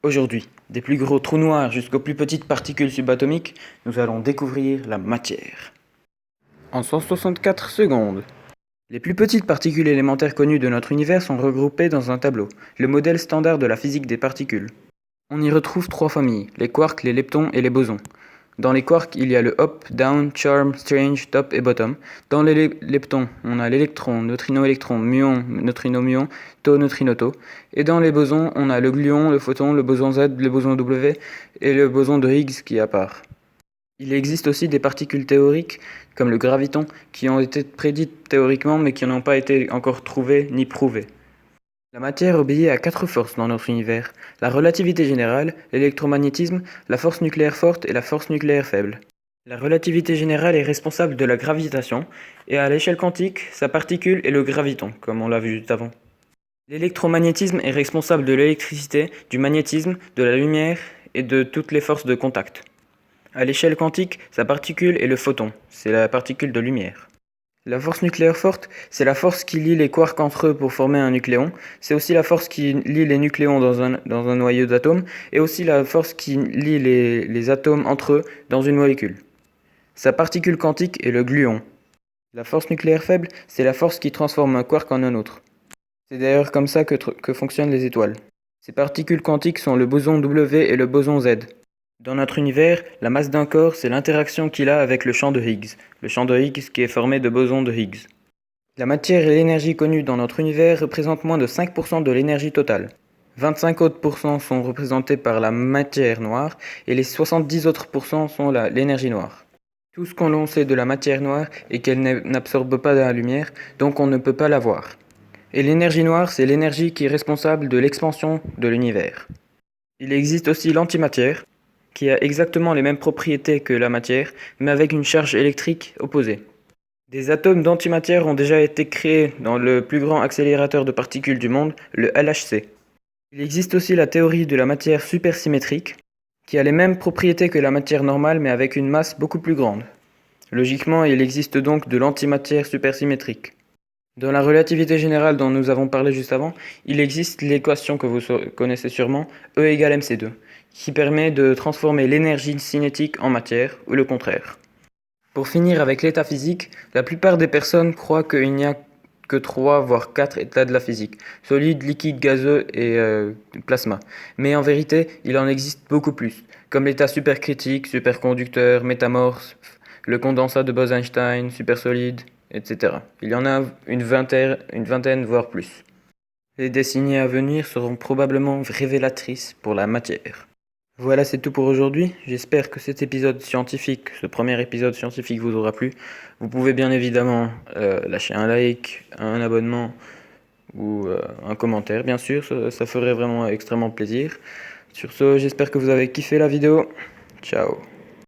Aujourd'hui, des plus gros trous noirs jusqu'aux plus petites particules subatomiques, nous allons découvrir la matière. En 164 secondes. Les plus petites particules élémentaires connues de notre univers sont regroupées dans un tableau, le modèle standard de la physique des particules. On y retrouve trois familles, les quarks, les leptons et les bosons. Dans les quarks, il y a le up, down, charm, strange, top et bottom. Dans les leptons, on a l'électron, neutrino-électron, muon, neutrino-muon, tau, neutrino-tau. Et dans les bosons, on a le gluon, le photon, le boson Z, le boson W et le boson de Higgs qui est à part. Il existe aussi des particules théoriques, comme le graviton, qui ont été prédites théoriquement mais qui n'ont pas été encore trouvées ni prouvées. La matière obéit à quatre forces dans notre univers: la relativité générale, l'électromagnétisme, la force nucléaire forte et la force nucléaire faible. La relativité générale est responsable de la gravitation, et à l'échelle quantique, sa particule est le graviton, comme on l'a vu juste avant. L'électromagnétisme est responsable de l'électricité, du magnétisme, de la lumière et de toutes les forces de contact. À l'échelle quantique, sa particule est le photon, c'est la particule de lumière. La force nucléaire forte, c'est la force qui lie les quarks entre eux pour former un nucléon. C'est aussi la force qui lie les nucléons dans un noyau d'atomes, et aussi la force qui lie les atomes entre eux dans une molécule. Sa particule quantique est le gluon. La force nucléaire faible, c'est la force qui transforme un quark en un autre. C'est d'ailleurs comme ça que fonctionnent les étoiles. Ces particules quantiques sont le boson W et le boson Z. Dans notre univers, la masse d'un corps, c'est l'interaction qu'il a avec le champ de Higgs. Le champ de Higgs qui est formé de bosons de Higgs. La matière et l'énergie connues dans notre univers représentent moins de 5% de l'énergie totale. 25 autres pourcents sont représentés par la matière noire et les 70 autres pourcents sont l'énergie noire. Tout ce qu'on sait de la matière noire est qu'elle n'absorbe pas de la lumière, donc on ne peut pas la voir. Et l'énergie noire, c'est l'énergie qui est responsable de l'expansion de l'univers. Il existe aussi l'antimatière, qui a exactement les mêmes propriétés que la matière, mais avec une charge électrique opposée. Des atomes d'antimatière ont déjà été créés dans le plus grand accélérateur de particules du monde, le LHC. Il existe aussi la théorie de la matière supersymétrique, qui a les mêmes propriétés que la matière normale mais avec une masse beaucoup plus grande. Logiquement, il existe donc de l'antimatière supersymétrique. Dans la relativité générale dont nous avons parlé juste avant, il existe l'équation que vous connaissez sûrement, E égale mc2, qui permet de transformer l'énergie cinétique en matière, ou le contraire. Pour finir avec l'état physique, la plupart des personnes croient qu'il n'y a que 3 voire 4 états de la physique: solide, liquide, gazeux et plasma. Mais en vérité, il en existe beaucoup plus, comme l'état supercritique, superconducteur, métamorphe, le condensat de Bose-Einstein, supersolide, etc. Il y en a une vingtaine voire plus. Les décennies à venir seront probablement révélatrices pour la matière. Voilà, c'est tout pour aujourd'hui. J'espère que cet épisode scientifique, ce premier épisode scientifique vous aura plu. Vous pouvez bien évidemment lâcher un like, un abonnement ou un commentaire, bien sûr. Ça ferait vraiment extrêmement plaisir. Sur ce, j'espère que vous avez kiffé la vidéo. Ciao.